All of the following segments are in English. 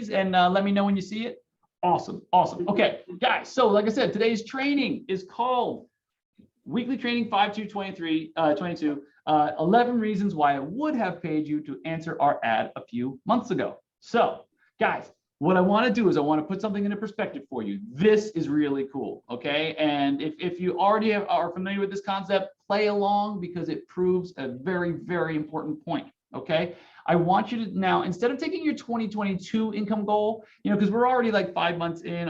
please, and let me know when you see it. Awesome. Awesome. Okay, guys. So like I said, today's training is called Weekly Training 5/2/22, 11 reasons why I would have paid you to answer our ad a few months ago. So guys, what I want to do is I want to put something into perspective for you. This is really cool. Okay. And if you already are familiar with this concept, play along because it proves a very, very important point. Okay. I want you to now, instead of taking your 2022 income goal, because we're already like 5 months in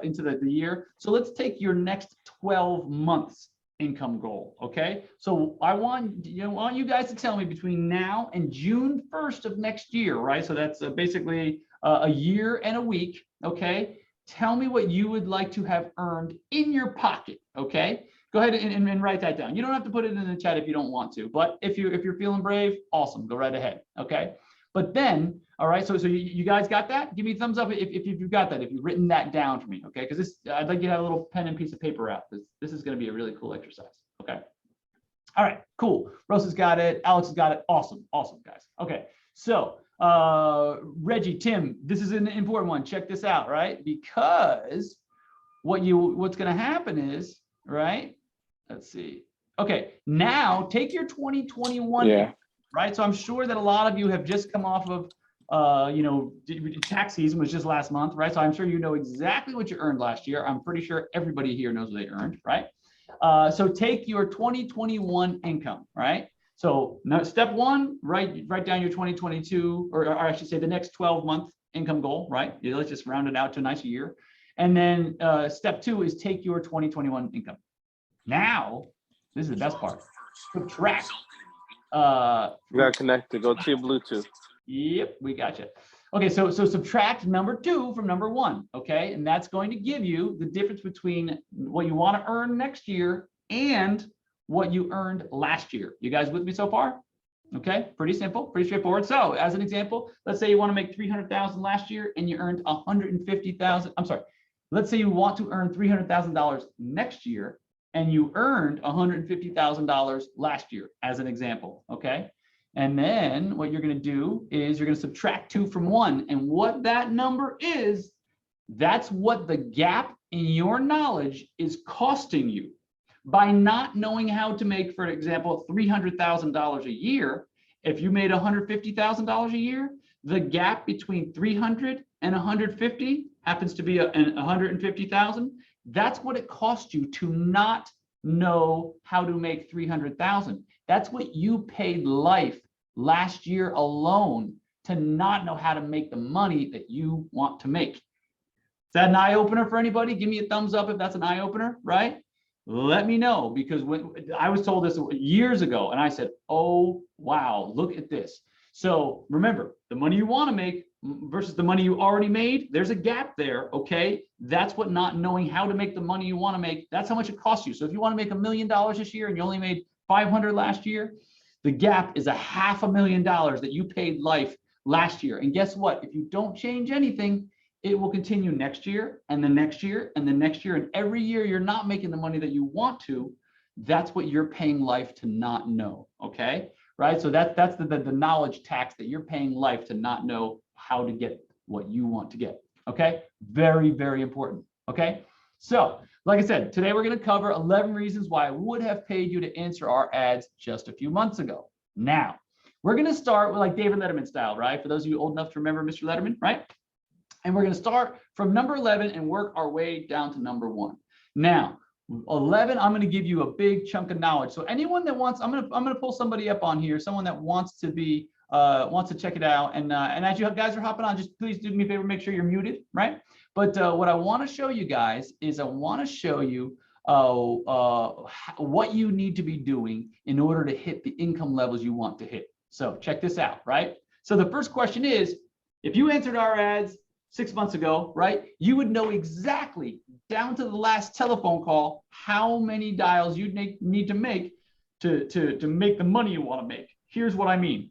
into the year. So let's take your next 12 months income goal. Okay. So I want you guys to tell me between now and June 1st of next year, right? So that's basically a year and a week. Okay. Tell me what you would like to have earned in your pocket. Okay. Go ahead and write that down. You don't have to put it in the chat if you don't want to, but if you're feeling brave, awesome, go right ahead. Okay. But then, all right, so you guys got that? Give me a thumbs up if you've got that, if you've written that down for me, okay? Because I'd like you to have a little pen and piece of paper out. This is going to be a really cool exercise, okay? All right, cool. Rosa's got it. Alex has got it. Awesome, awesome, guys. Okay, so Reggie, Tim, this is an important one. Check this out, right? Because what's going to happen is, right? Let's see. Okay, now take your 2021, right? So I'm sure that a lot of you have just come off of, tax season was just last month, right? So I'm sure you know exactly what you earned last year. I'm pretty sure everybody here knows what they earned, right? So take your 2021 income, right? So now step one, write down your 2022, or I should say the next 12-month income goal, right? Let's just round it out to a nice year. And then step two is take your 2021 income. Now, this is the best part. Subtract. You got connected. Go to your Bluetooth. Yep, we got you. Okay, so subtract number 2 from number 1. Okay, and that's going to give you the difference between what you want to earn next year and what you earned last year. You guys with me so far? Okay, pretty simple, pretty straightforward. So, as an example, let's say you want to make $300,000 last year and you earned $150,000. I'm sorry. Let's say you want to earn $300,000 next year and you earned $150,000 last year, as an example, okay? And then what you're gonna do is you're gonna subtract 2 from 1, and what that number is, that's what the gap in your knowledge is costing you. By not knowing how to make, for example, $300,000 a year, if you made $150,000 a year, the gap between 300 and 150 happens to be 150,000. That's what it costs you to not know how to make 300,000. That's what you paid life last year alone to not know how to make the money that you want to make. Is that an eye opener for anybody? Give me a thumbs up if that's an eye opener, right? Let me know, because when I was told this years ago and I said, oh, wow, look at this. So remember, the money you want to make versus the money you already made, there's a gap there, okay? That's what not knowing how to make the money you want to make, that's how much it costs you. So if you want to make $1 million this year and you only made 500 last year, the gap is $500,000 that you paid life last year. And guess what? If you don't change anything, it will continue next year and the next year and the next year. And every year you're not making the money that you want to, that's what you're paying life to not know, okay? Right? So that's the knowledge tax that you're paying life to not know how to get what you want to get, okay? Very, very important, okay? So, like I said, today we're going to cover 11 reasons why I would have paid you to answer our ads just a few months ago. Now, we're going to start with like David Letterman style, right? For those of you old enough to remember Mr. Letterman, right? And we're going to start from number 11 and work our way down to number 1. Now, 11, I'm going to give you a big chunk of knowledge. So anyone that wants, I'm going to pull somebody up on here, someone that wants to be wants to check it out. And as you guys are hopping on, just please do me a favor, make sure you're muted, right? But what I want to show you guys is I want to show you what you need to be doing in order to hit the income levels you want to hit. So check this out, right? So the first question is, if you answered our ads 6 months ago, right, you would know exactly down to the last telephone call how many dials you need to make to make the money you want to make. Here's what I mean.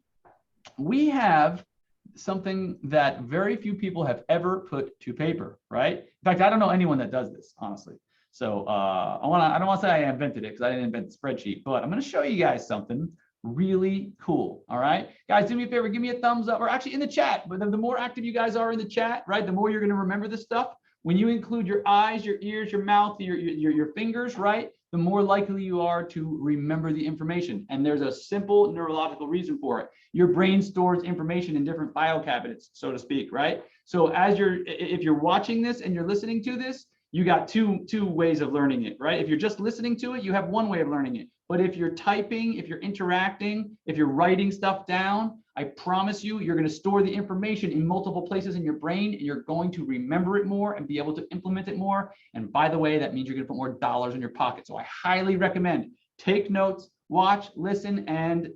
We have something that very few people have ever put to paper, right? In fact, I don't know anyone that does this, honestly. So I don't want to say I invented it because I didn't invent the spreadsheet, but I'm going to show you guys something Really cool. All right, guys, do me a favor, give me a thumbs up, or actually in the chat. But the more active you guys are in the chat, right, the more you're going to remember this stuff. When you include your eyes, your ears, your mouth, your fingers, right, the more likely you are to remember the information. And there's a simple neurological reason for it. Your brain stores information in different file cabinets, so to speak, right? So if you're watching this and you're listening to this, you got two ways of learning it, right? If you're just listening to it, you have one way of learning it. But if you're typing, if you're interacting, if you're writing stuff down, I promise you, you're going to store the information in multiple places in your brain, and you're going to remember it more and be able to implement it more. And by the way, that means you're going to put more dollars in your pocket. So I highly recommend take notes, watch, listen, and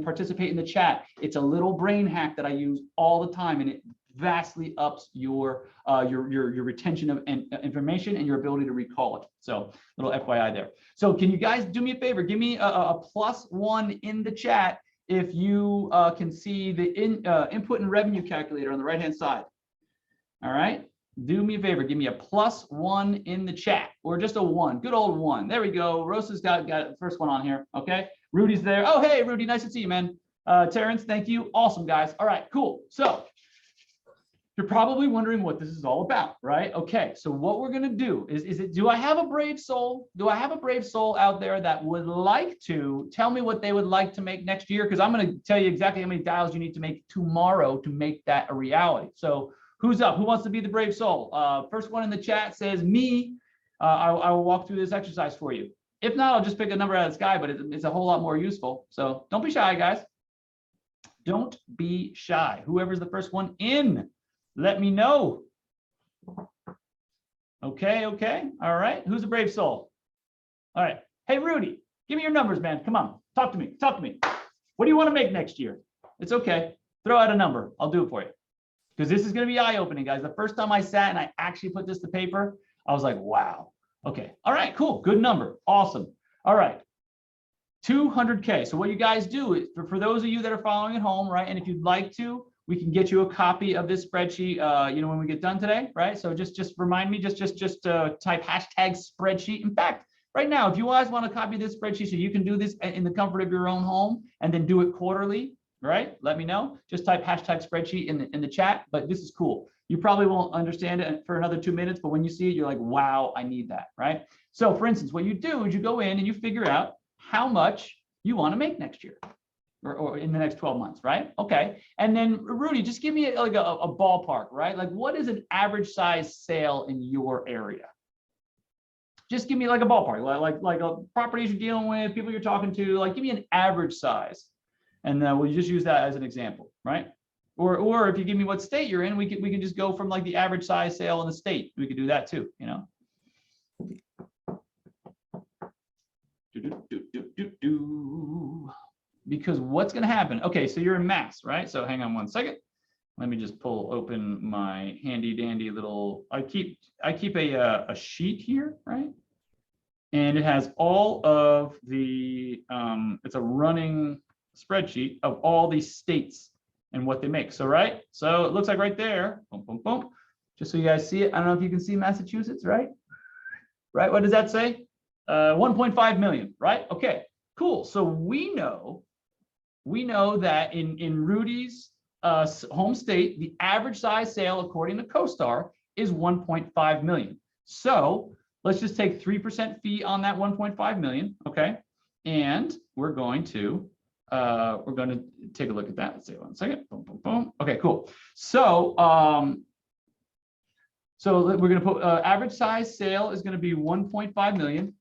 participate in the chat. It's a little brain hack that I use all the time, and it vastly ups your retention of information and your ability to recall it. So little FYI there. So can you guys do me a favor? Give me a +1 in the chat if you can see the input and revenue calculator on the right hand side. All right, do me a favor, give me a +1 in the chat, or just a 1, good old 1. There we go. Rosa's got the first one on here. Okay, Rudy's there. Oh, hey Rudy, nice to see you, man. Terrence, thank you. Awesome, guys. All right, cool. So you're probably wondering what this is all about, right? Okay, so what we're gonna do do I have a brave soul? Do I have a brave soul out there that would like to tell me what they would like to make next year? Because I'm gonna tell you exactly how many dials you need to make tomorrow to make that a reality. So who's up? Who wants to be the brave soul? First one in the chat says me. I will walk through this exercise for you. If not, I'll just pick a number out of the sky, but it's a whole lot more useful. So don't be shy, guys. Don't be shy. Whoever's the first one in, let me know. Okay. All right. Who's a brave soul? All right. Hey, Rudy, give me your numbers, man. Come on. Talk to me. What do you want to make next year? It's okay. Throw out a number. I'll do it for you. Because this is going to be eye-opening, guys. The first time I sat and I actually put this to paper, I was like, wow. Okay. All right, cool. Good number. Awesome. All right. 200K. So what you guys do is, for those of you that are following at home, right? And if you'd like to, we can get you a copy of this spreadsheet, when we get done today, right? So just remind me, just type #spreadsheet. In fact, right now, if you guys want to copy this spreadsheet so you can do this in the comfort of your own home and then do it quarterly, right? Let me know. Just type #spreadsheet in the chat. But this is cool. You probably won't understand it for another 2 minutes, but when you see it, you're like, wow, I need that, right? So for instance, what you do is you go in and you figure out how much you want to make next year. Or in the next 12 months, right? Okay. And then Rudy, just give me like a ballpark, right? Like what is an average size sale in your area? Just give me like a ballpark, like properties you're dealing with, people you're talking to, like give me an average size. And we'll just use that as an example, right? Or if you give me what state you're in, we can just go from like the average size sale in the state. We could do that too, you know? Because what's going to happen? Okay, so you're in Mass, right? So hang on 1 second. Let me just open my handy dandy little. I keep a sheet here, right? And it has all of the. It's a running spreadsheet of all these states and what they make. So right. So it looks like right there. Boom, boom, boom. Just so you guys see it. I don't know if you can see Massachusetts, right? Right. What does that say? 1.5 million, right? Okay. Cool. So we know that in Rudy's home state, the average size sale, according to CoStar, is 1.5 million. So let's just take 3% fee on that 1.5 million, okay? And we're going to take a look at that. Let's see 1 second. Boom, boom, boom. Okay, cool. So we're going to put average size sale is going to be 1.5 million.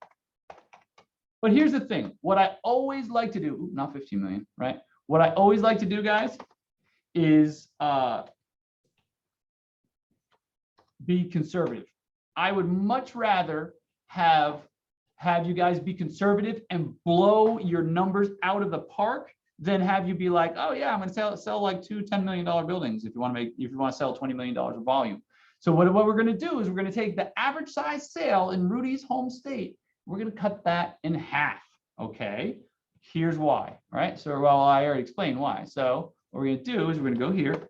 But here's the thing, what I always like to do, not 15 million, right? What I always like to do, guys, is be conservative. I would much rather have you guys be conservative and blow your numbers out of the park than have you be like, oh yeah, I'm gonna sell like 2 $10 million buildings if you want to sell $20 million of volume. So what we're gonna do is we're gonna take the average size sale in Rudy's home state. We're going to cut that in half, okay? Here's why, right? So, well, I already explained why. So what we're going to do is we're going to go here,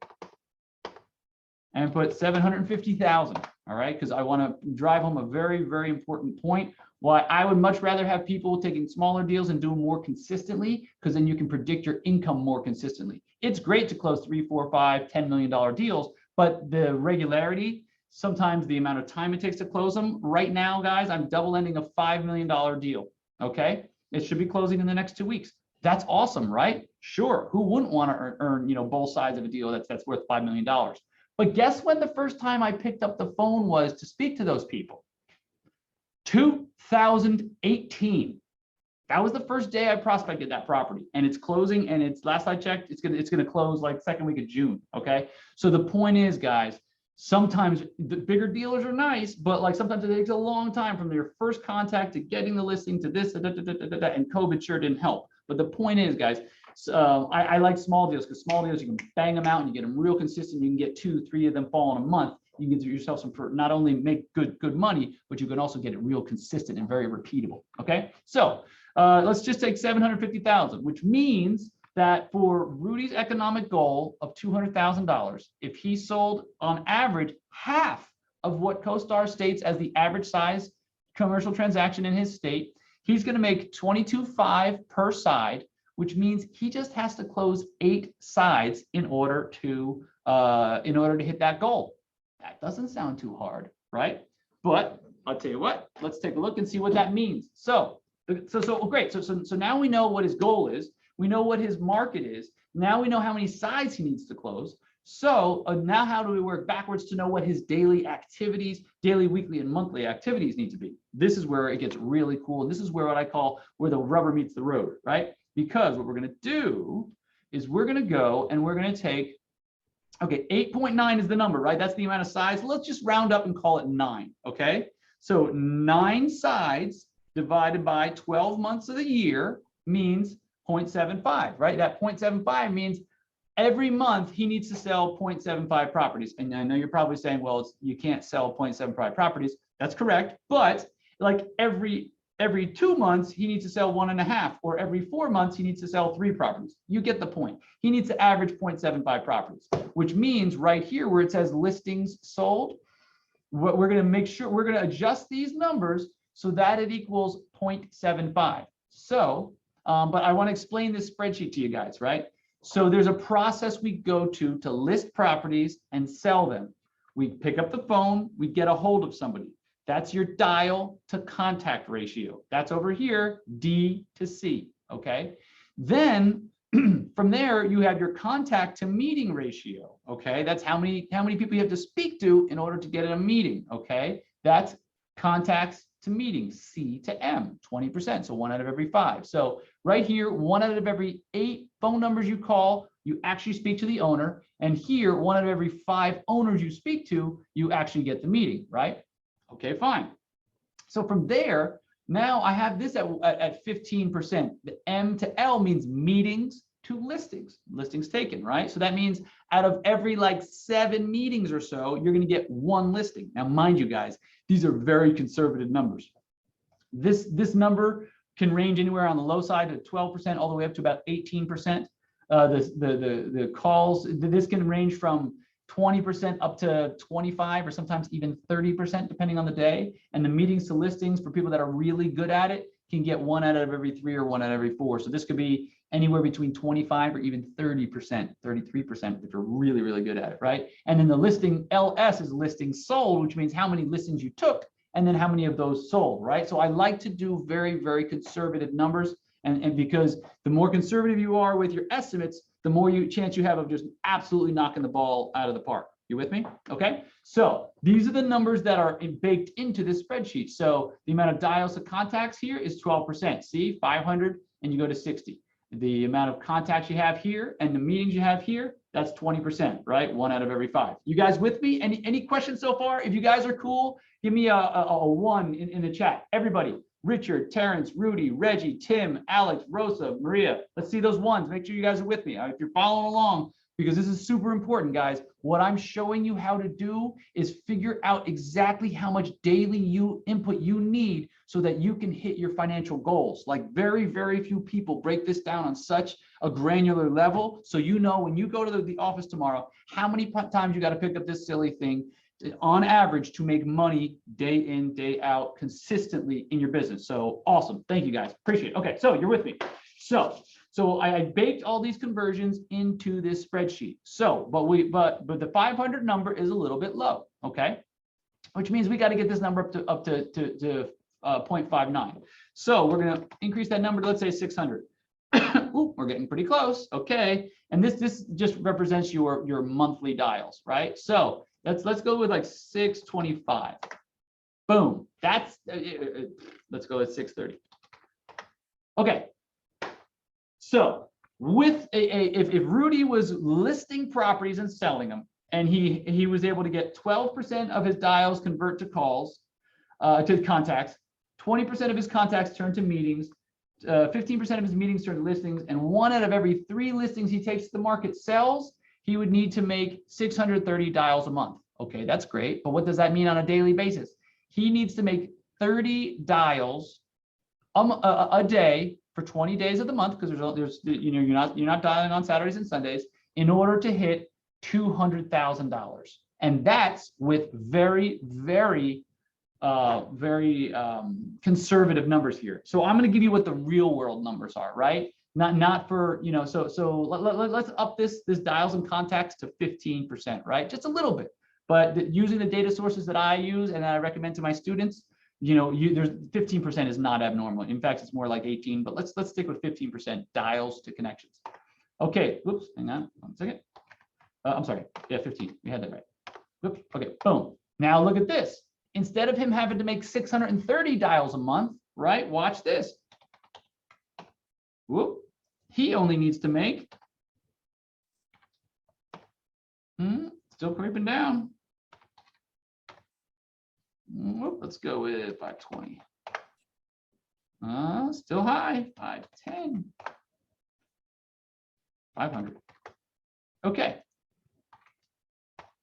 and put 750,000. All right, because I want to drive home a very, very important point. Why I would much rather have people taking smaller deals and do them more consistently, because then you can predict your income more consistently. It's great to close 3, 4, 5, $10 million deals, but the regularity, sometimes the amount of time it takes to close them. Right now, guys, I'm double ending a $5 million deal. Okay, it should be closing in the next 2 weeks. That's awesome, right? Sure. Who wouldn't want to earn, both sides of a deal that's worth $5 million? But guess when the first time I picked up the phone was to speak to those people? 2018. That was the first day I prospected that property, and it's closing. And it's, last I checked, it's gonna close like second week of June. Okay, so the point is, guys, sometimes the bigger dealers are nice, but like sometimes it takes a long time from your first contact to getting the listing to this, and COVID sure didn't help. But the point is, guys, I like small deals, because small deals, you can bang them out and you get them real consistent. You can get 2, 3 of them fall in a month. You can get yourself some, not only make good money, but you can also get it real consistent and very repeatable. Okay, so let's just take 750,000, which means that for Rudy's economic goal of $200,000, if he sold on average half of what CoStar states as the average size commercial transaction in his state, he's going to make $22,500 per side, which means he just has to close 8 sides in order to hit that goal. That doesn't sound too hard, right? But I'll tell you what, let's take a look and see what that means. So great. So now we know what his goal is. We know what his market is. Now we know how many sides he needs to close. So now how do we work backwards to know what his daily activities, daily, weekly, and monthly activities need to be? This is where it gets really cool. And this is where what I call where the rubber meets the road, right? Because what we're going to do is we're going to go and we're going to take, okay, 8.9 is the number, right? That's the amount of sides. Let's just round up and call it 9, okay? So 9 sides divided by 12 months of the year means 0.75, right? That 0.75 means every month he needs to sell 0.75 properties. And I know you're probably saying, well, you can't sell 0.75 properties. That's correct. But like every 2 months, he needs to sell 1.5, or every 4 months, he needs to sell 3 properties. You get the point. He needs to average 0.75 properties, which means right here where it says listings sold, what we're going to make sure, we're going to adjust these numbers so that it equals 0.75. So, but I want to explain this spreadsheet to you guys, right? So there's a process we go to list properties and sell them. We pick up the phone, we get a hold of somebody. That's your dial to contact ratio. That's over here, D to C, okay? Then from there, you have your contact to meeting ratio, okay? That's how many people you have to speak to in order to get in a meeting, okay? That's contacts to meetings, C to M, 20%, so 1 out of every 5. So right here, 1 out of every 8 phone numbers you call, you actually speak to the owner. And here, 1 out of every 5 owners you speak to, you actually get the meeting, right? Okay, fine. So from there, now I have this at 15%. The M to L means meetings to listings, listings taken, right? So that means out of every like 7 meetings or so, you're going to get 1 listing. Now, mind you guys, these are very conservative numbers. This number can range anywhere on the low side to 12% all the way up to about 18%. The calls, this can range from 20% up to 25 or sometimes even 30% depending on the day. And the meetings to listings for people that are really good at it can get 1 out of every 3 or 1 out of every 4. So this could be anywhere between 25 or even 30%, 33% if you're really, really good at it, right? And then the listing LS is listing sold, which means how many listings you took and then how many of those sold, right? So I like to do very, very conservative numbers. And because the more conservative you are with your estimates, the more chance you have of just absolutely knocking the ball out of the park. You with me? Okay. So these are the numbers that are baked into this spreadsheet. So the amount of dials to contacts here is 12%. See, 500 and you go to 60. The amount of contacts you have here and the meetings you have here, that's 20%, right? 1 out of every 5. You guys with me? Any questions so far? If you guys are cool, give me a 1 in the chat. Everybody. Richard, Terrence, Rudy, Reggie, Tim, Alex, Rosa, Maria. Let's see those ones. Make sure you guys are with me. If you're following along, because this is super important, guys. What I'm showing you how to do is figure out exactly how much daily input you need so that you can hit your financial goals. Like very, very few people break this down on such a granular level. So you know when you go to the office tomorrow, how many times you got to pick up this silly thing on average to make money day in, day out consistently in your business. So awesome. Thank you, guys. Appreciate it. Okay, so you're with me. So I baked all these conversions into this spreadsheet. So, but the 500 number is a little bit low, okay? Which means we got to get this number up to 0.59. So we're going to increase that number to, let's say, 600. Ooh, we're getting pretty close. Okay, and this just represents your monthly dials, right? So let's go with like 625. Boom. That's let's go with 630. Okay. So with if Rudy was listing properties and selling them, and he was able to get 12% of his dials convert to calls, to contacts, 20% of his contacts turn to meetings, 15% of his meetings turn to listings, and 1 out of every 3 listings he takes to the market sells, he would need to make 630 dials a month. Okay, that's great, but what does that mean on a daily basis? He needs to make 30 dials a day for 20 days of the month, because there's you're not dialing on Saturdays and Sundays, in order to hit $200,000. And that's with very, very conservative numbers here. So I'm going to give you what the real world numbers are, right? Not for, so let's up this dials and contacts to 15%, right? Just a little bit. But using the data sources that I use and that I recommend to my students, there's 15% is not abnormal. In fact, it's more like 18, but let's stick with 15% dials to connections. Okay, whoops, hang on 1 second. I'm sorry, yeah, 15, we had that right. Whoops, okay, boom. Now look at this. Instead of him having to make 630 dials a month, right? Watch this. Whoop, he only needs to make, still creeping down. Whoop, let's go with 520. Still high, 510. 500. Okay.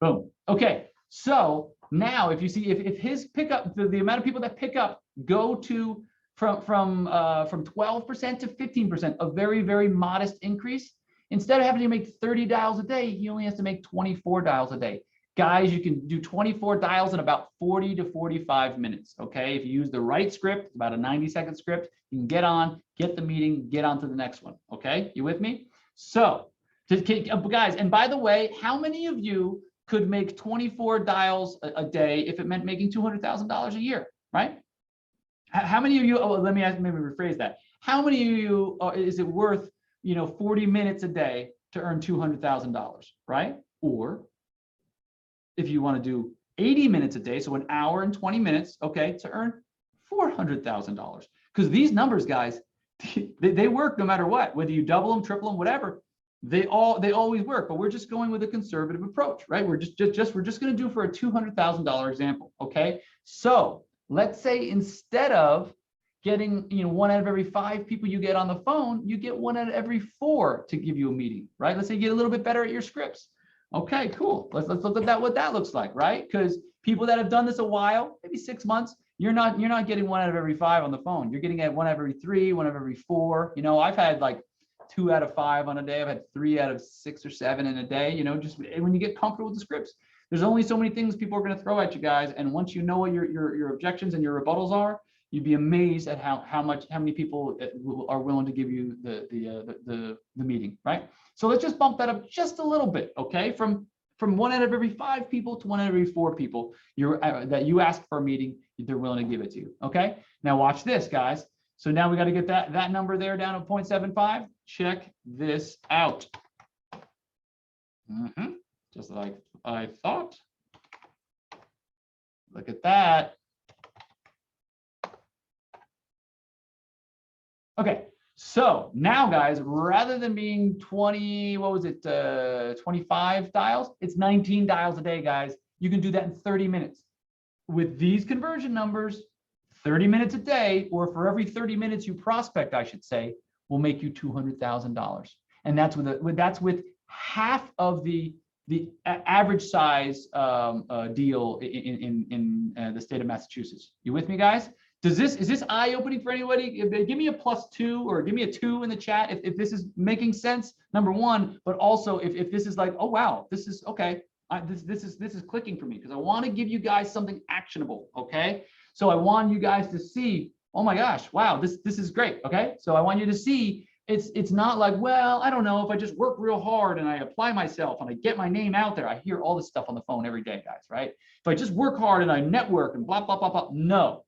Boom. Okay. So now, if you see, if his pickup, the amount of people that pick up go to from 12% to 15%, a very, very modest increase. Instead of having to make 30 dials a day, he only has to make 24 dials a day. Guys, you can do 24 dials in about 40 to 45 minutes, okay? If you use the right script, about a 90-second script, you can get on, get the meeting, get on to the next one, okay? You with me? So, guys, and by the way, how many of you could make 24 dials a day if it meant making $200,000 a year, right? How many of you, let me maybe rephrase that. How many of you, is it worth, 40 minutes a day to earn $200,000, right? Or if you want to do 80 minutes a day, so an hour and 20 minutes, okay, to earn $400,000. Because these numbers, guys, they work no matter what, whether you double them, triple them, whatever, they always work. But we're just going with a conservative approach, right? We're just going to do for a $200,000 example, okay? So let's say instead of getting 1 out of every 5 people you get on the phone, you get 1 out of every 4 to give you a meeting, right? Let's say you get a little bit better at your scripts. Okay, cool. Let's look at what that looks like, right? Because people that have done this a while, maybe 6 months, you're not getting 1 out of every 5 on the phone. You're getting at 1 out of every 3, 1 out of every 4. I've had like 2 out of 5 on a day. I've had 3 out of 6 or 7 in a day. Just when you get comfortable with the scripts, there's only so many things people are going to throw at you guys. And once you know what your objections and your rebuttals are, you'd be amazed at how many people are willing to give you the meeting, right? So let's just bump that up just a little bit, okay? From 1 out of every 5 people to 1 out of every 4 people that you ask for a meeting, they're willing to give it to you, okay? Now watch this, guys. So now we got to get that number there down to 0.75. Check this out. Just like I thought. Look at that. Okay, so now, guys, rather than being 25 dials, it's 19 dials a day, guys. You can do that in 30 minutes. With these conversion numbers, 30 minutes a day, or for every 30 minutes you prospect, I should say, will make you $200,000. And that's with half of the average size deal in the state of Massachusetts. You with me, guys? Is this eye-opening for anybody? Give me a +2 or give me a 2 in the chat if this is making sense, number one, but also if this is like, oh wow, this is okay. This is clicking for me because I want to give you guys something actionable. Okay, so I want you guys to see, oh my gosh, wow, this is great. Okay, so I want you to see it's not like, well, I don't know, if I just work real hard and I apply myself and I get my name out there. I hear all this stuff on the phone every day, guys, right? If I just work hard and I network and blah blah blah blah, no,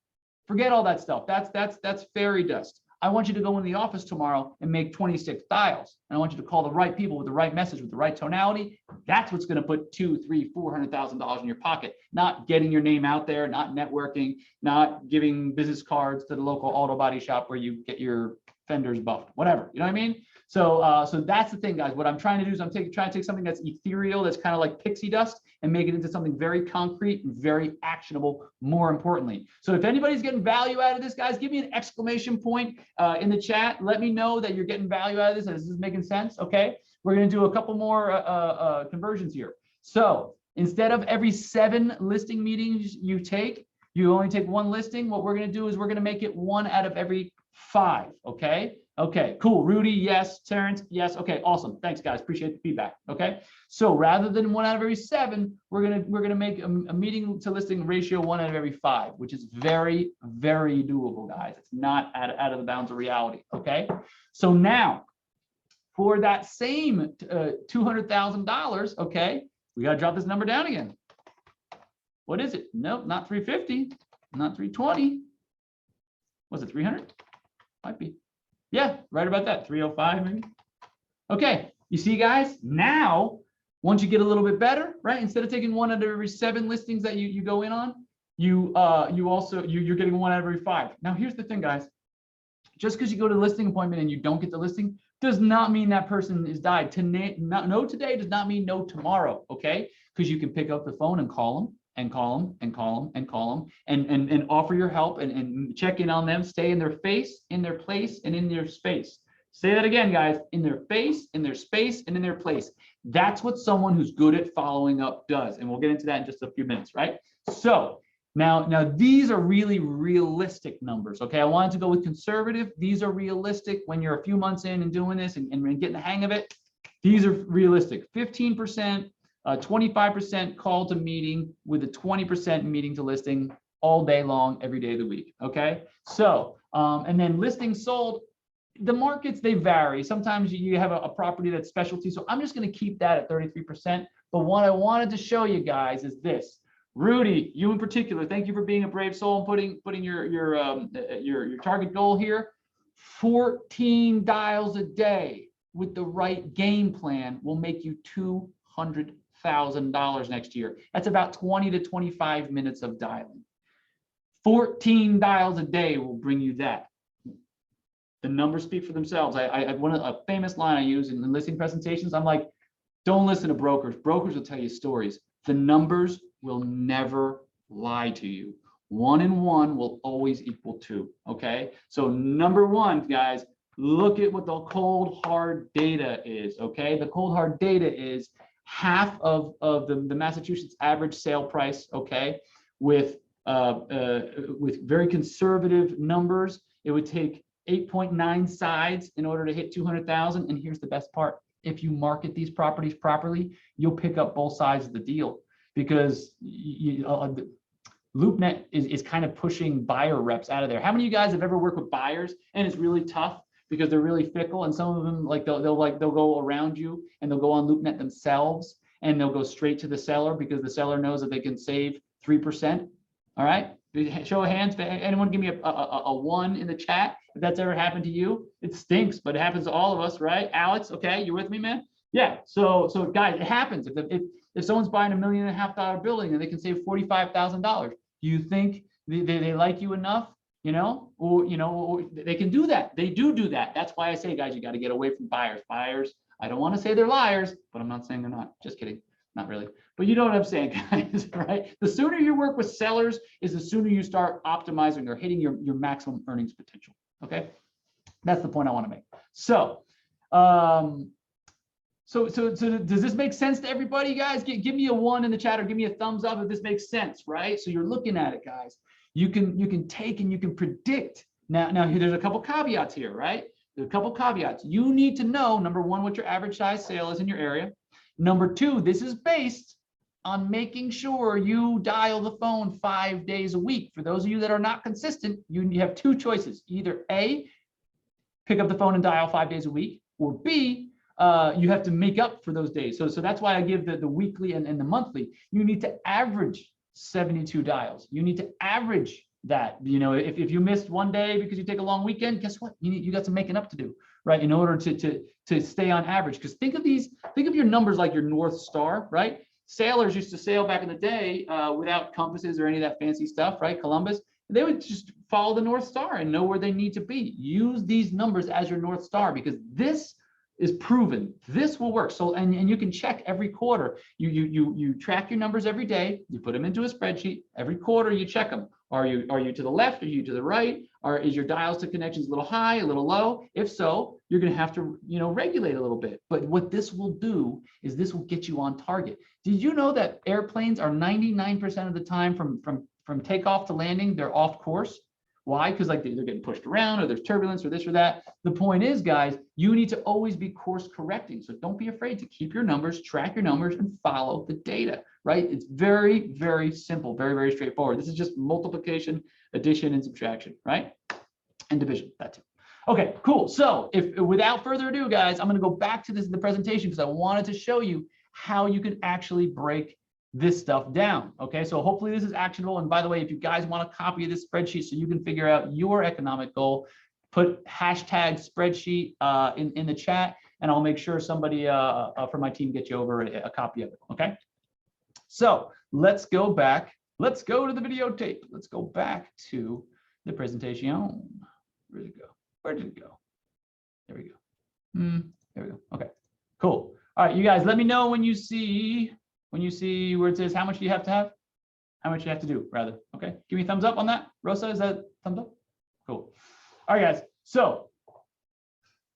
forget all that stuff. That's fairy dust. I want you to go in the office tomorrow and make 26 dials. And I want you to call the right people with the right message, with the right tonality. That's what's going to put $200,000, $300,000, $400,000 in your pocket. Not getting your name out there, not networking, not giving business cards to the local auto body shop where you get your fenders buffed, whatever. You know what I mean? So that's the thing, guys. What I'm trying to do is I'm trying to take something that's ethereal, that's kind of like pixie dust, and make it into something very concrete and very actionable, more importantly. So if anybody's getting value out of this, guys, give me an exclamation point in the chat. Let me know that you're getting value out of this, and this is making sense, okay? We're going to do a couple more conversions here. So instead of every 7 listing meetings you take, you only take 1 listing. What we're going to do is we're going to make it 1 out of every 5, okay? Okay, cool. Rudy, yes. Terrence, yes. Okay, awesome. Thanks, guys. Appreciate the feedback. Okay, so rather than 1 out of every 7, we're gonna make a meeting to listing ratio 1 out of every 5, which is very, very doable, guys. It's not out of the bounds of reality. Okay, so now for that same $200,000, okay, we gotta drop this number down again. What is it? Nope, not 350, not 320. Was it 300? Might be. Yeah, right about that, 305 maybe. Okay, you see, guys, now once you get a little bit better, right? Instead of taking 1 out of every 7 listings that you go in on, you're getting 1 out of every 5. Now here's the thing, guys. Just because you go to the listing appointment and you don't get the listing does not mean that person is died. No today does not mean no tomorrow, okay? Because you can pick up the phone and call them and call them and call them and call them and offer your help and check in on them, stay in their face, in their place, and in their space. Say that again, guys, in their face, in their space, and in their place. That's what someone who's good at following up does. And we'll get into that in just a few minutes, right? So now these are really realistic numbers, okay? I wanted to go with conservative. These are realistic when you're a few months in and doing this and getting the hang of it. These are realistic. 15%, 25% call to meeting with a 20% meeting to listing all day long, every day of the week, okay? So, and then listing sold, the markets, they vary. Sometimes you have a property that's specialty, so I'm just gonna keep that at 33%. But what I wanted to show you guys is this. Rudy, you in particular, thank you for being a brave soul and putting your target goal here. 14 dials a day with the right game plan will make you $200,000 next year. That's about 20 to 25 minutes of dialing. 14 dials a day will bring you that. The numbers speak for themselves. A famous line I use in listing presentations. I'm like, don't listen to brokers. Brokers will tell you stories. The numbers will never lie to you. 1 and 1 will always equal 2. Okay. So number 1, guys, look at what the cold hard data is. Okay. The cold hard data is half of the Massachusetts average sale price. Okay. With very conservative numbers, it would take 8.9 sides in order to hit 200,000. And here's the best part. If you market these properties properly, you'll pick up both sides of the deal, because LoopNet is kind of pushing buyer reps out of there. How many of you guys have ever worked with buyers and it's really tough because they're really fickle, and some of them they'll go around you and they'll go on LoopNet themselves and they'll go straight to the seller because the seller knows that they can save 3%. All right, show of hands. Anyone give me a 1 in the chat if that's ever happened to you? It stinks, but it happens to all of us, right? Alex, okay, you with me, man? Yeah. So guys, it happens. If someone's buying $1.5 million building and they can save $45,000, do you think they like you enough? Or they can do that. They do that. That's why I say, guys, you got to get away from buyers. Buyers, I don't want to say they're liars, but I'm not saying they're not. Just kidding. Not really. But you know what I'm saying, guys, right? The sooner you work with sellers is the sooner you start optimizing or hitting your maximum earnings potential. Okay. That's the point I want to make. So So does this make sense to everybody, guys? Give me a 1 in the chat or give me a thumbs up if this makes sense, right? So you're looking at it, guys. You can take and you can predict. Now there's a couple caveats here, right? There's a couple caveats. You need to know, number 1, what your average size sale is in your area. Number 2, this is based on making sure you dial the phone 5 days a week. For those of you that are not consistent, you have 2 choices. Either A, pick up the phone and dial 5 days a week, or B, you have to make up for those days. So that's why I give the weekly and the monthly. You need to average 72 dials. You need to average that. You know, if you missed one day because you take a long weekend, guess what? You got some making up to do, right? In order to stay on average. Because think of your numbers like your North Star, right? Sailors used to sail back in the day without compasses or any of that fancy stuff, right? Columbus. They would just follow the North Star and know where they need to be. Use these numbers as your North Star because this is proven. This will work. So and you can check every quarter. You track your numbers every day. You put them into a spreadsheet. Every quarter you check them. Are you to the left? Are you to the right? Or is your dials to connections a little high, a little low? If so, you're going to have to regulate a little bit. But what this will do is this will get you on target. Did you know that airplanes are 99% of the time from takeoff to landing, they're off course? Why? Because like they're getting pushed around or there's turbulence or this or that. The point is, guys, you need to always be course correcting. So don't be afraid to keep your numbers, track your numbers, and follow the data, right? It's very, very simple, very, very straightforward. This is just multiplication, addition, and subtraction, right? And division, that too. Okay, cool. So without further ado, guys, I'm going to go back to the presentation because I wanted to show you how you can actually break this stuff down. Okay, so hopefully this is actionable. And by the way, if you guys want a copy of this spreadsheet so you can figure out your economic goal, put hashtag spreadsheet in the chat, and I'll make sure somebody from my team gets you over a copy of it. Okay, so let's go back. Let's go to the videotape. Let's go back to the presentation. Where did it go? Where did it go? There we go. There we go. Okay, cool. All right, you guys, let me know when you see where it says how much do you have to have? How much you have to do, rather. Okay, give me a thumbs up on that. Rosa, is that thumbs up? Cool. All right, guys. So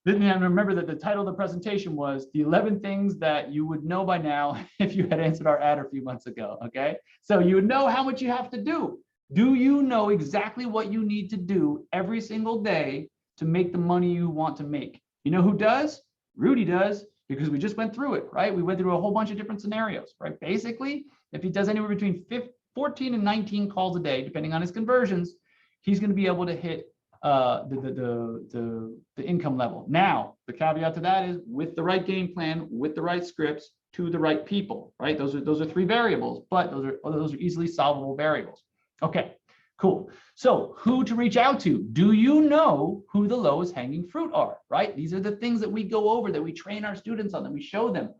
then remember that the title of the presentation was the 11 things that you would know by now if you had answered our ad a few months ago. Okay, so you would know how much you have to do. Do you know exactly what you need to do every single day to make the money you want to make? You know who does? Rudy does. Because we just went through it, right? We went through a whole bunch of different scenarios, right? Basically, if he does anywhere between 14 and 19 calls a day, depending on his conversions, he's going to be able to hit the income level. Now, the caveat to that is with the right game plan, with the right scripts, to the right people, right? Those are 3 variables, but those are easily solvable variables. Okay, cool. So who to reach out to? Do you know who the lowest hanging fruit are, right? These are the things that we go over, that we train our students on, that we show them.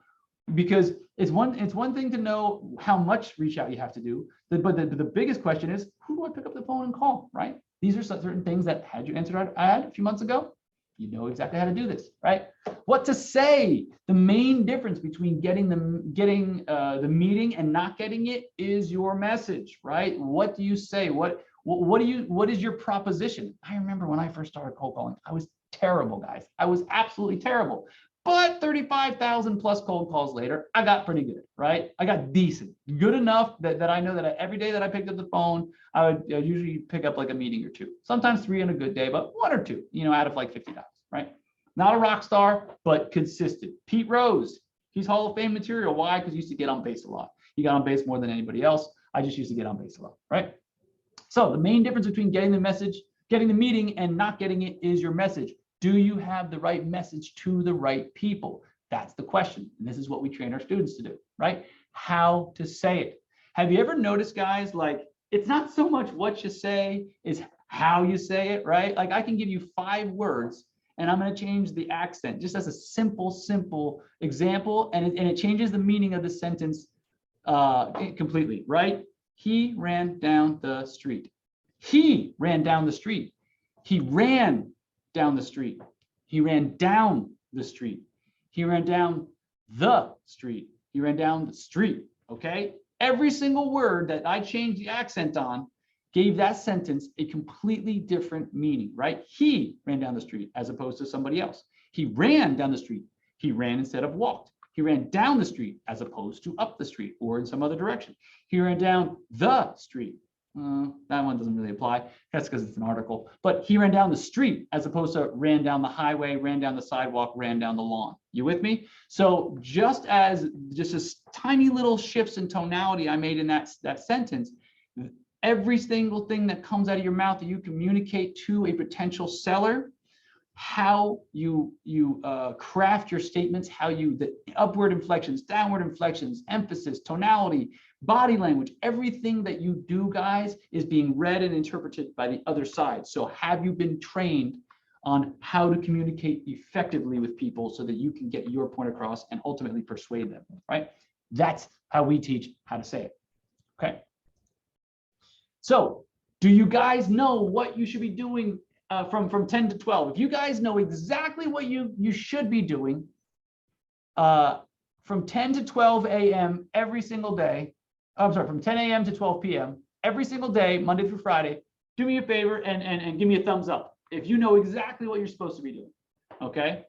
Because it's one thing to know how much reach out you have to do, but the biggest question is, who do I pick up the phone and call, right? These are certain things that had you answered our ad a few months ago, you know exactly how to do this, right? What to say? The main difference between getting the meeting and not getting it is your message, right? What do you say? What is your proposition? I remember when I first started cold calling, I was terrible, guys. I was absolutely terrible. But 35,000 plus cold calls later, I got pretty good, right? I got decent, good enough that I know that every day that I picked up the phone, I would usually pick up like a meeting or 2, sometimes 3 on a good day, but 1 or 2, out of like 50 dials, right? Not a rock star, but consistent. Pete Rose, he's Hall of Fame material. Why? Because he used to get on base a lot. He got on base more than anybody else. I just used to get on base a lot, right? So the main difference between getting the message, getting the meeting, and not getting it is your message. Do you have the right message to the right people? That's the question. And this is what we train our students to do, right? How to say it. Have you ever noticed, guys, like it's not so much what you say, it's how you say it, right? Like I can give you 5 words and I'm going to change the accent just as a simple example. And it changes the meaning of the sentence completely, right? He ran down the street. He ran down the street. He ran down the street. He ran down the street. He ran down the street. He ran down the street. Okay. Every single word that I changed the accent on gave that sentence a completely different meaning, right? He ran down the street as opposed to somebody else. He ran down the street. He ran instead of walked. He ran down the street as opposed to up the street or in some other direction. He ran down the street. That one doesn't really apply. That's because it's an article. But he ran down the street as opposed to ran down the highway, ran down the sidewalk, ran down the lawn. You with me? So just tiny little shifts in tonality I made in that sentence, every single thing that comes out of your mouth that you communicate to a potential seller, how you craft your statements, the upward inflections, downward inflections, emphasis, tonality, body language, everything that you do, guys, is being read and interpreted by the other side. So have you been trained on how to communicate effectively with people so that you can get your point across and ultimately persuade them, right? That's how we teach how to say it, okay? So do you guys know what you should be doing from 10 to 12? If you guys know exactly what you should be doing from 10 to 12 a.m. every single day, I'm sorry, from 10 a.m. to 12 p.m. every single day, Monday through Friday, do me a favor and give me a thumbs up if you know exactly what you're supposed to be doing, okay?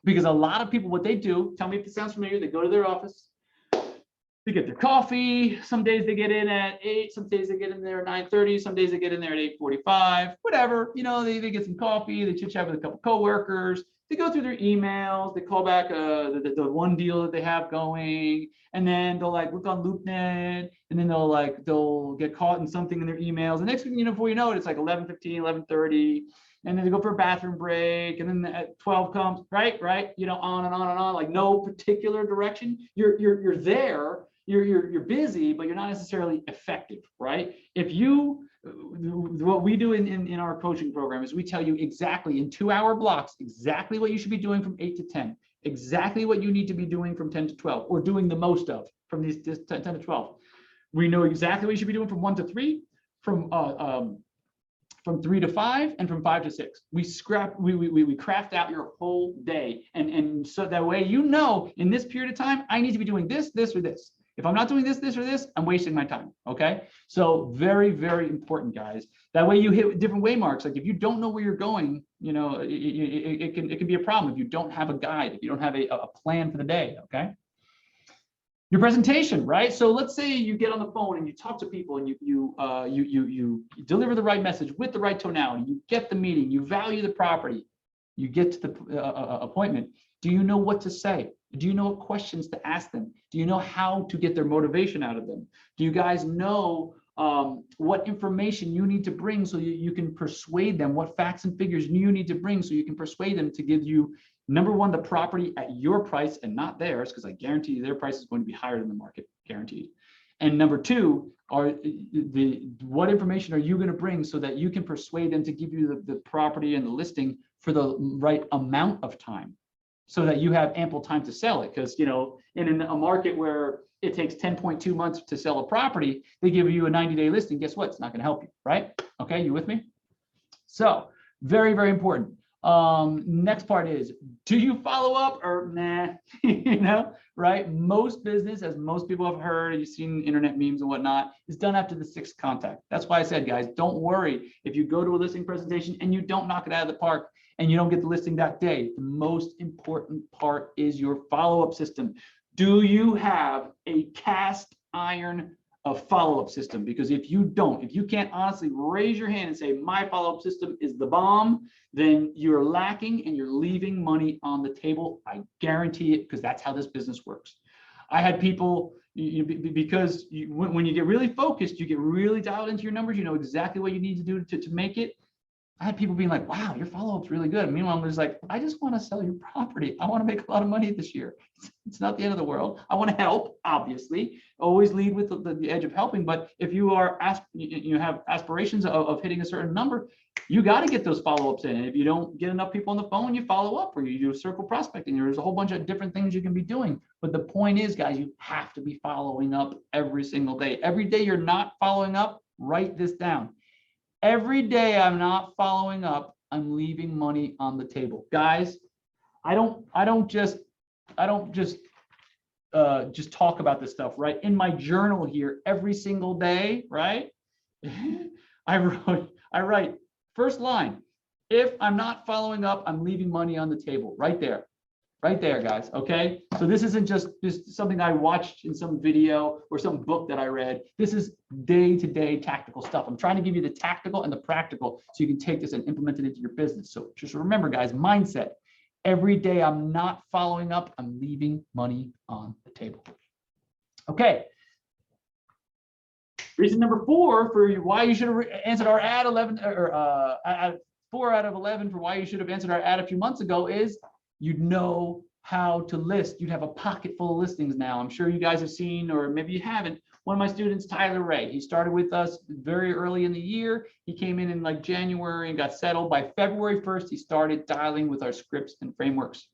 Because a lot of people, what they do, tell me if it sounds familiar, they go to their office, they get their coffee. Some days they get in at 8, some days they get in there at 9:30, some days they get in there at 8:45, whatever. You know, they get some coffee, they chit chat with a couple coworkers, they go through their emails, they call back the one deal that they have going, and then they'll like look on LoopNet, and then they'll get caught in something in their emails. And next thing you know, before you know it, it's like 11:15, 11:30. And then they go for a bathroom break, and then at 12 comes, right, you know, on and on and on, like no particular direction. You're there, you're busy, but you're not necessarily effective, right? If you, what we do in our coaching program is we tell you exactly in 2-hour blocks, exactly what you should be doing from 8 to 10, exactly what you need to be doing from 10 to 12, or doing the most of from this 10 to 12. We know exactly what you should be doing from 1 to 3, from 3 to 5, and from 5 to 6. We craft out your whole day. And so that way, you know, in this period of time, I need to be doing this, or this. If I'm not doing this, or this, I'm wasting my time, okay? So very, very important, guys. That way you hit different waymarks. Like if you don't know where you're going, you know, it can be a problem if you don't have a guide, if you don't have a plan for the day, okay? Your presentation, right? So let's say you get on the phone and you talk to people and you deliver the right message with the right tonality. You get the meeting. You value the property. You get to the appointment. Do you know what to say? Do you know what questions to ask them? Do you know how to get their motivation out of them? Do you guys know what information you need to bring so you can persuade them? What facts and figures you need to bring so you can persuade them to give you, number one, the property at your price and not theirs, because I guarantee you their price is going to be higher than the market, guaranteed. And number two, what information are you going to bring so that you can persuade them to give you the property and the listing for the right amount of time, so that you have ample time to sell it? Because, you know, in a market where it takes 10.2 months to sell a property, they give you a 90-day listing. Guess what? It's not going to help you, right? Okay, you with me? So very, very important. Next part is, do you follow up or nah? You know, right? Most business, as most people have heard, you've seen internet memes and whatnot, is done after the 6th contact. That's why I said, guys, don't worry if you go to a listing presentation and you don't knock it out of the park and you don't get the listing that day. The most important part is your follow-up system. Do you have a cast iron follow-up system? Because if you don't, if you can't honestly raise your hand and say, my follow-up system is the bomb, then you're lacking and you're leaving money on the table. I guarantee it, because that's how this business works. I had people, because when you get really focused, you get really dialed into your numbers, you know exactly what you need to do to make it. I had people being like, wow, your follow-up's really good. Meanwhile, I'm just like, I just want to sell your property. I want to make a lot of money this year. It's not the end of the world. I want to help, obviously. Always lead with the edge of helping. But if you are you have aspirations of hitting a certain number, you got to get those follow-ups in. And if you don't get enough people on the phone, you follow up, or you do circle prospecting. There's a whole bunch of different things you can be doing. But the point is, guys, you have to be following up every single day. Every day you're not following up, write this down. Every day I'm not following up, I'm leaving money on the table. Guys, I don't just talk about this stuff, right? In my journal here, every single day, right? I write first line, if I'm not following up, I'm leaving money on the table, right there, Right there, guys. Okay. So this isn't just something I watched in some video or some book that I read. This is day-to-day tactical stuff. I'm trying to give you the tactical and the practical so you can take this and implement it into your business. So just remember, guys, mindset. Every day I'm not following up, I'm leaving money on the table. Okay. Reason number 4 for why you should have answered our ad 11 or 4 out of 11 for why you should have answered our ad a few months ago is you'd know how to list. You'd have a pocket full of listings now. I'm sure you guys have seen, or maybe you haven't. One of my students, Tyler Ray, he started with us very early in the year. He came in like January and got settled. By February 1st, he started dialing with our scripts and frameworks.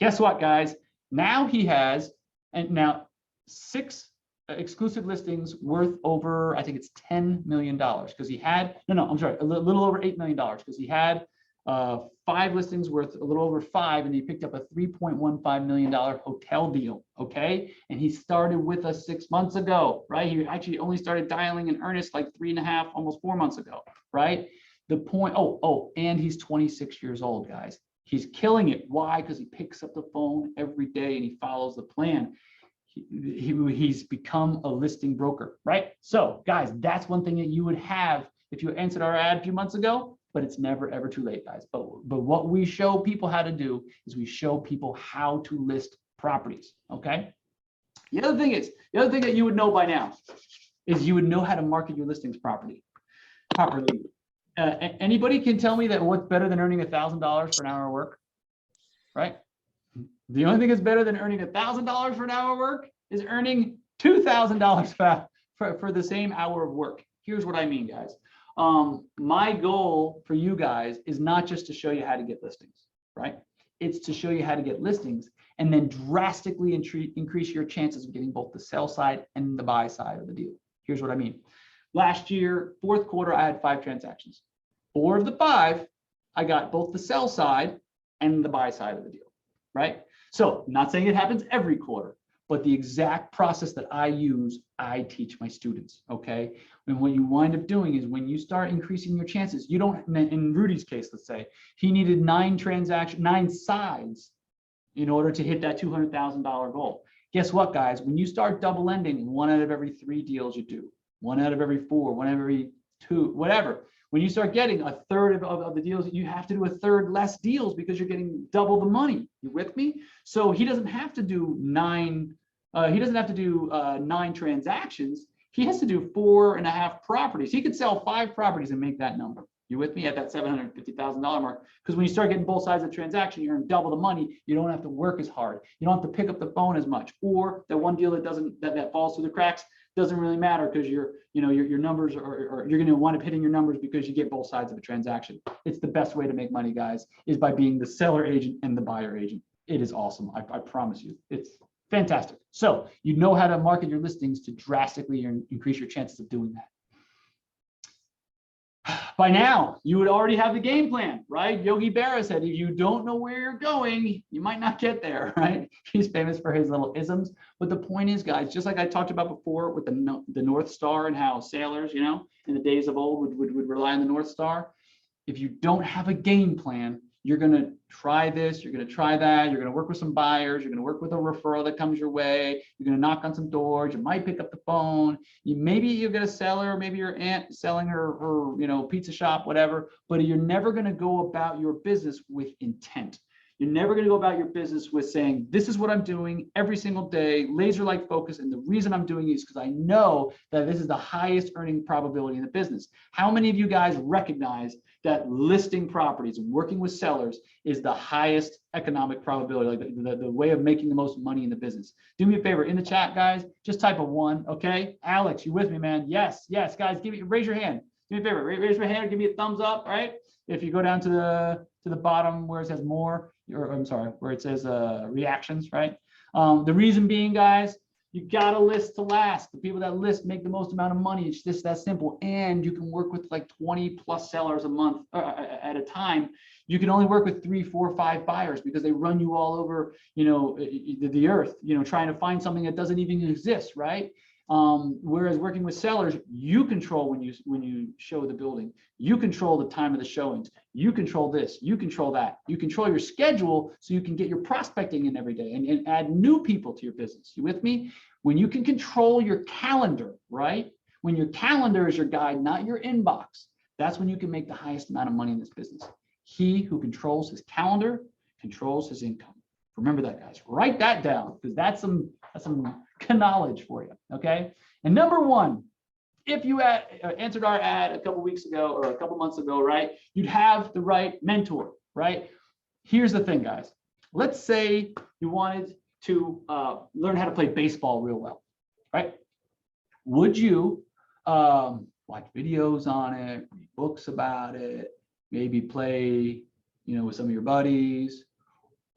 Guess what, guys? Now he has, and now 6 exclusive listings worth over, I think it's $10 million because he had, I'm sorry, a little over $8 million because he had 5 listings worth a little over 5, and he picked up a $3.15 million hotel deal. Okay. And he started with us 6 months ago, right? He actually only started dialing in earnest like 3.5, almost 4 months ago, right? The point, and he's 26 years old, guys. He's killing it. Why? Because he picks up the phone every day and he follows the plan. He's become a listing broker, right? So guys, that's one thing that you would have if you answered our ad a few months ago, but it's never, ever too late, guys. But what we show people how to do is we show people how to list properties, okay? The other thing that you would know by now is you would know how to market your listings properly. Anybody can tell me that what's better than earning $1,000 for an hour of work, right? The only thing that's better than earning $1,000 for an hour of work is earning $2,000 for the same hour of work. Here's what I mean, guys. My goal for you guys is not just to show you how to get listings, right? It's to show you how to get listings and then drastically increase your chances of getting both the sell side and the buy side of the deal. Here's what I mean. Last year, 4th quarter, I had 5 transactions. 4 of the 5, I got both the sell side and the buy side of the deal, right? So, not saying it happens every quarter, but the exact process that I use, I teach my students, okay? And what you wind up doing is when you start increasing your chances, you don't, in Rudy's case, let's say, he needed 9 sides in order to hit that $200,000 goal. Guess what, guys? When you start double ending 1 out of every 3 deals you do, 1 out of every 4, 1 out of every 2, whatever, when you start getting a third of the deals, you have to do a third less deals because you're getting double the money. You with me? So he doesn't have to do 9. He doesn't have to do 9 transactions. He has to do 4.5 properties. He could sell 5 properties and make that number. You with me at that $750,000 mark? Because when you start getting both sides of the transaction, you earn double the money. You don't have to work as hard. You don't have to pick up the phone as much. Or that one deal that falls through the cracks doesn't really matter because your numbers are you're going to wind up hitting your numbers because you get both sides of a transaction. It's the best way to make money, guys, is by being the seller agent and the buyer agent. It is awesome. I promise you. It's fantastic. So you know how to market your listings to drastically increase your chances of doing that. By now, you would already have the game plan, right? Yogi Berra said, if you don't know where you're going, you might not get there, right? He's famous for his little isms. But the point is, guys, just like I talked about before with the North Star and how sailors, in the days of old would rely on the North Star. If you don't have a game plan, you're going to try this, you're going to try that, you're going to work with some buyers, you're going to work with a referral that comes your way, you're going to knock on some doors, you might pick up the phone, maybe you'll get a seller, maybe your aunt selling her pizza shop, whatever, but you're never going to go about your business with intent. You're never going to go about your business with saying, this is what I'm doing every single day, laser-like focus, and the reason I'm doing it is because I know that this is the highest earning probability in the business. How many of you guys recognize that listing properties and working with sellers is the highest economic probability, like the way of making the most money in the business? Do me a favor, in the chat, guys, just type a 1, okay? Alex, you with me, man? Yes, guys, raise your hand. Do me a favor, raise your hand, give me a thumbs up, right? If you go down to the bottom where it says more, or I'm sorry, where it says reactions, right? The reason being, guys, you gotta list to last. The people that list make the most amount of money. It's just that simple. And you can work with like 20 plus sellers a month at a time. You can only work with 3, 4, 5 buyers because they run you all over, the earth, trying to find something that doesn't even exist, right? Whereas working with sellers, you control when you show the building, you control the time of the showings, you control this, you control that, you control your schedule so you can get your prospecting in every day and add new people to your business. You with me? When you can control your calendar, right? When your calendar is your guide, not your inbox, that's when you can make the highest amount of money in this business. He who controls his calendar controls his income. Remember that, guys. Write that down because that's some knowledge for you. Okay. And number one, if you answered our ad a couple weeks ago or a couple months ago, right, you'd have the right mentor, right? Here's the thing, guys. Let's say you wanted to learn how to play baseball real well, right? Would you watch videos on it, read books about it, maybe play, with some of your buddies?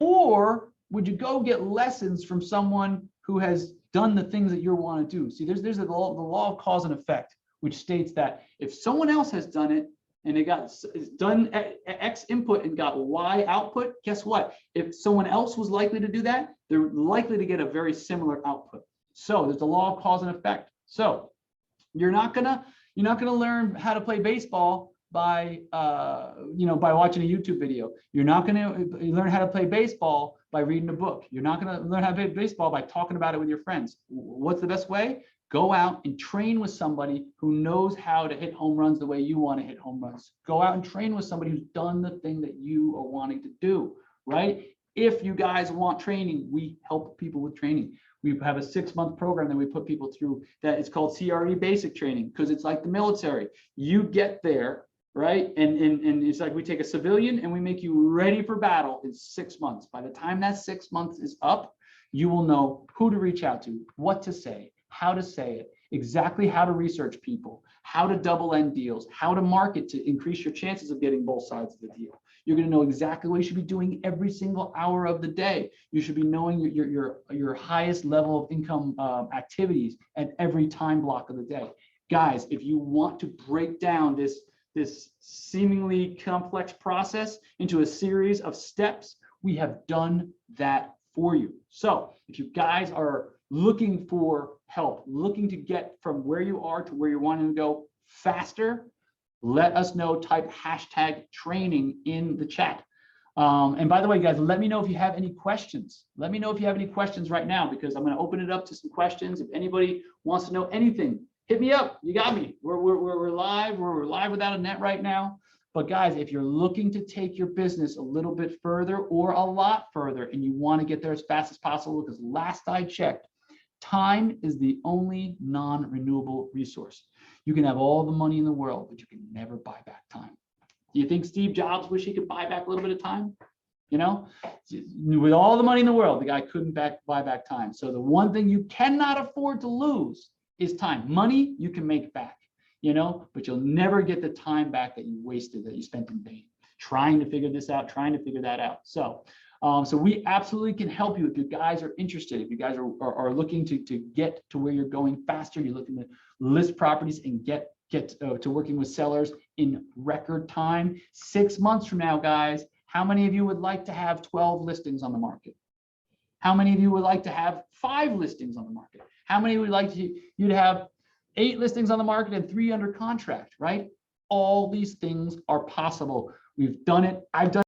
Or would you go get lessons from someone who has done the things that you want to do? See, there's the law of cause and effect, which states that if someone else has done it and it's done X input and got Y output, guess what? If someone else was likely to do that, they're likely to get a very similar output. So there's the law of cause and effect. So you're not gonna learn how to play baseball by by watching a YouTube video. You're not going to learn how to play baseball by reading a book. You're not going to learn how to play baseball by talking about it with your friends. What's the best way? Go out and train with somebody who knows how to hit home runs the way you want to hit home runs. Go out and train with somebody who's done the thing that you are wanting to do, right? If you guys want training, we help people with training. We have a 6-month program that we put people through that is called CRE basic training because it's like the military. You get there, right? And it's like we take a civilian and we make you ready for battle in 6 months. By the time that 6 months is up, you will know who to reach out to, what to say, how to say it, exactly how to research people, how to double end deals, how to market to increase your chances of getting both sides of the deal. You're going to know exactly what you should be doing every single hour of the day. You should be knowing your highest level of income activities at every time block of the day. Guys, if you want to break down this seemingly complex process into a series of steps, we have done that for you. So if you guys are looking for help, looking to get from where you are to where you're wanting to go faster, let us know. Type #training in the chat. And by the way, guys, let me know if you have any questions. Let me know if you have any questions right now, because I'm going to open it up to some questions. If anybody wants to know anything, hit me up. You got me. We're live. We're live without a net right now. But guys, if you're looking to take your business a little bit further or a lot further, and you want to get there as fast as possible, because last I checked, time is the only non-renewable resource. You can have all the money in the world, but you can never buy back time. Do you think Steve Jobs wish he could buy back a little bit of time? With all the money in the world, the guy couldn't buy back time. So the one thing you cannot afford to lose is time. Money you can make back, but you'll never get the time back that you wasted, that you spent in vain, trying to figure this out, trying to figure that out. So we absolutely can help you if you guys are interested. If you guys are looking to get to where you're going faster, you're looking to list properties and get to working with sellers in record time. 6 months from now, guys, how many of you would like to have 12 listings on the market? How many of you would like to have 5 listings on the market? How many would like you to have 8 listings on the market and 3 under contract, right? All these things are possible. We've done it. I've done